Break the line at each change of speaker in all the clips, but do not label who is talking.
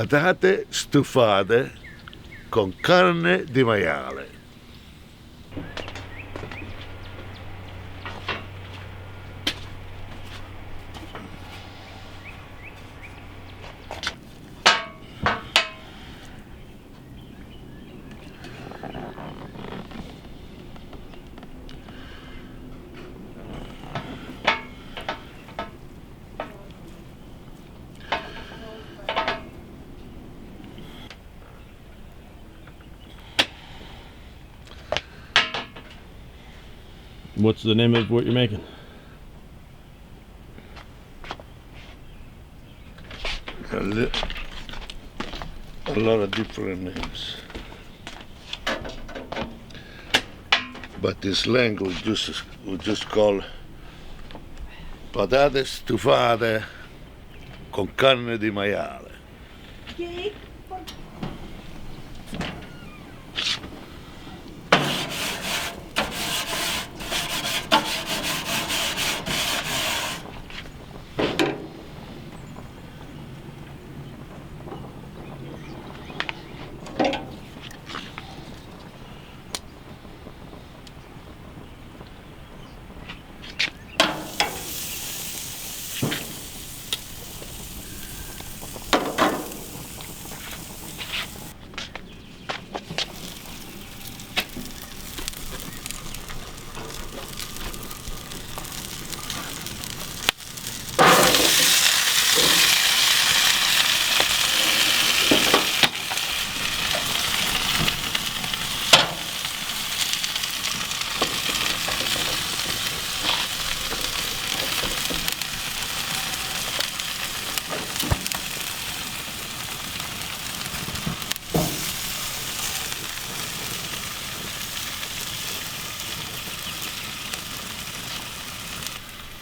Patate stufate con carne di maiale.
What's the name of what you're making?
A lot of different names. But in slang we just call patate stufate con carne di maiale.
Okay.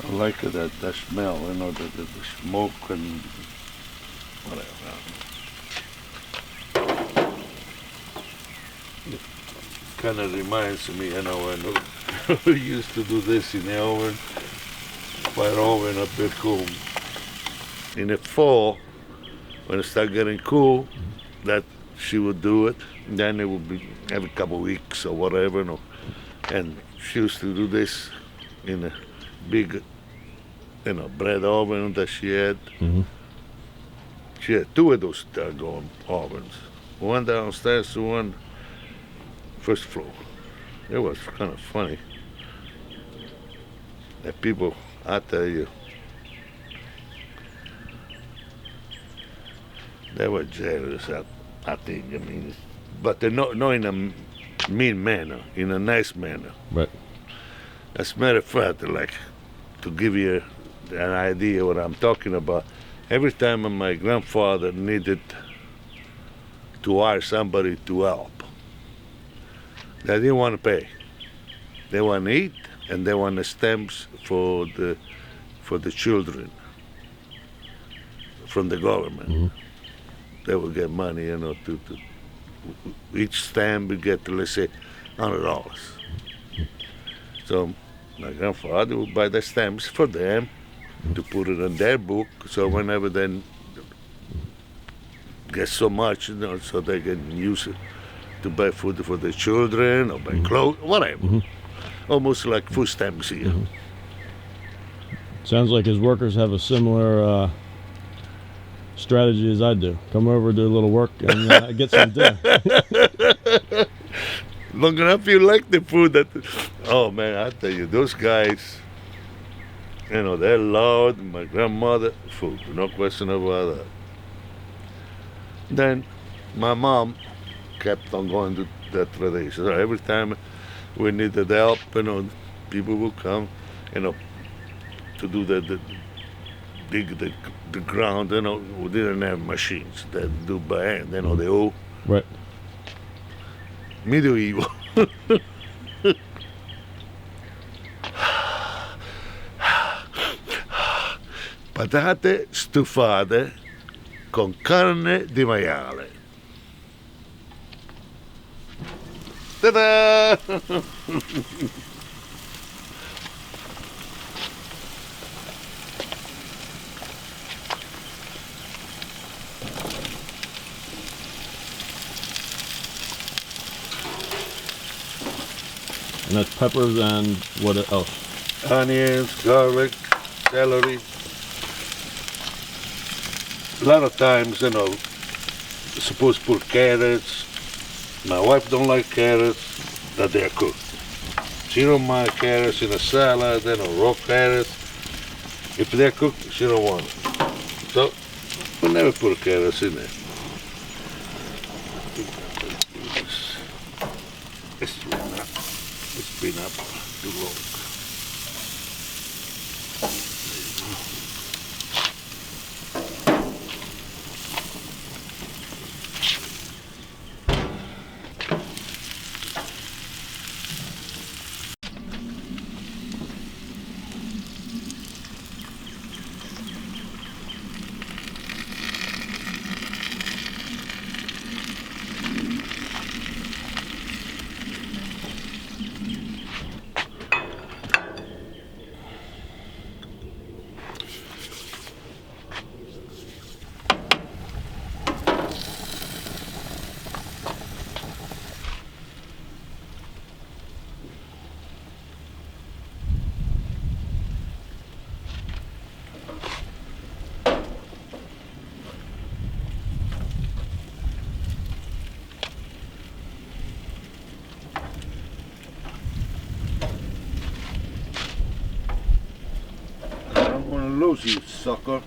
I like that smell, you know, the smoke and whatever. It kind of reminds me, you know, when we used to do this in the oven, fire oven up at home. In the fall, when it started getting cool, that she would do it. Then it would be every couple of weeks or whatever, you know. And she used to do this in a big, you know, bread oven that she had.
Mm-hmm.
She had two of those doggone ovens. One downstairs, one first floor. It was kind of funny. The people, I tell you, they were jealous, I think. I mean, but they're not in a mean manner, in a nice manner.
Right.
As a matter of fact, like, to give you an idea what I'm talking about, every time my grandfather needed to hire somebody to help, they didn't want to pay. They want to eat, and they want the stamps for the children from the government.
Mm-hmm.
They would get money, you know, to each stamp would get, let's say, $100. So my grandfather would buy the stamps for them to put it in their book, so whenever they get so much, you know, so they can use it to buy food for the children or buy clothes, whatever.
Mm-hmm.
Almost like food stamps here.
Mm-hmm. Sounds like his workers have a similar strategy as I do. Come over, do a little work, and get some dinner.
Long enough you like the food that, oh man, I tell you, those guys, you know, they loved my grandmother food, no question about that. Then my mom kept on going to that tradition. So every time we needed help, you know, people would come, you know, to do dig the ground, you know. We didn't have machines that do by hand, you know, they all
Right.
medieval. Patate stufate con carne di maiale. Ta-da!
And that's peppers and what else?
Onions, garlic, celery. A lot of times, you know, you're supposed to put carrots. My wife don't like carrots, that they're cooked. She don't mind carrots in a salad, you know, raw carrots. If they're cooked, she don't want it. So, we never put carrots in there. It's been up too long. Lose you, sucker.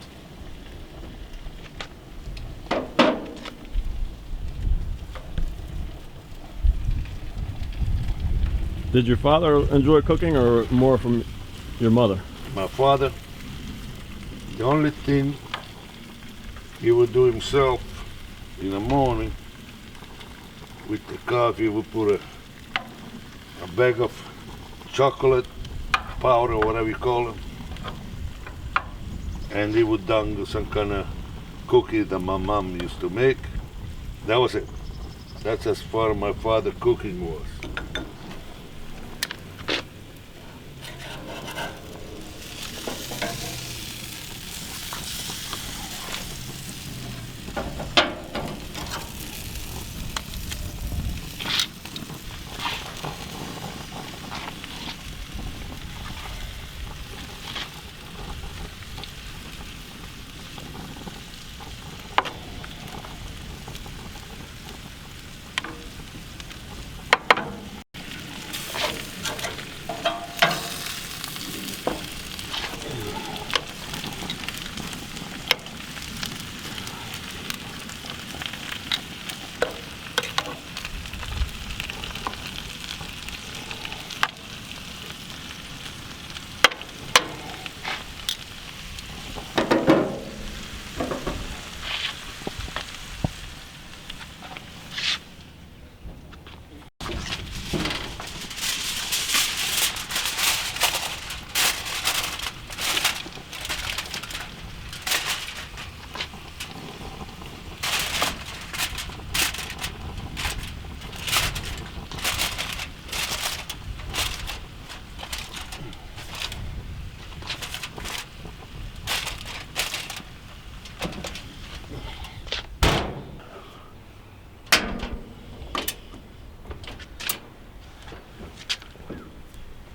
Did your father enjoy cooking or more from your mother?
My father, the only thing he would do himself in the morning with the coffee, he would put a bag of chocolate powder, whatever you call it, and he would dangle some kind of cookie that my mom used to make. That was it. That's as far as my father cooking was.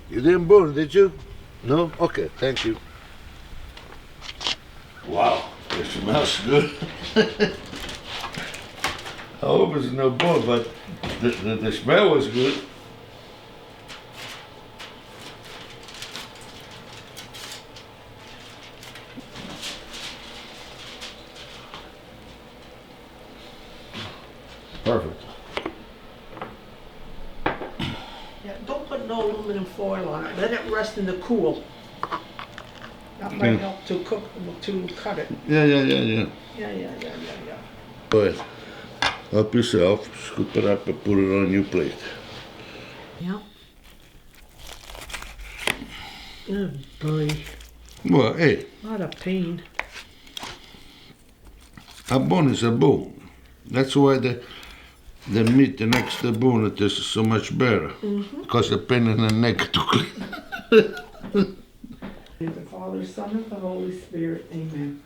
You didn't burn, did you? No? Okay, thank you. Wow, it smells good. I hope it's no burn, but the smell was good.
Perfect.
Yeah, don't put no aluminum foil on it. Let it rest in the cool. That might help to cook, to cut it.
Yeah.
Yeah.
Go ahead. Help yourself. Scoop it up and put it on your plate.
Yeah. Oh boy,
Well, hey,
what a pain.
a bone is a bone. That's why the meat next to the bone it is so much better. Because the pain in the neck to clean.
In the Father, Son, and the Holy Spirit, amen.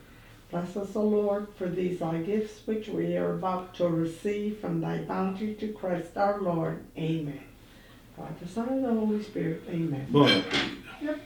Bless us, O Lord, for these thy gifts which we are about to receive from thy bounty to Christ our Lord, amen. Father, Son, and the Holy Spirit. Amen.
Buon appetito.
Yep.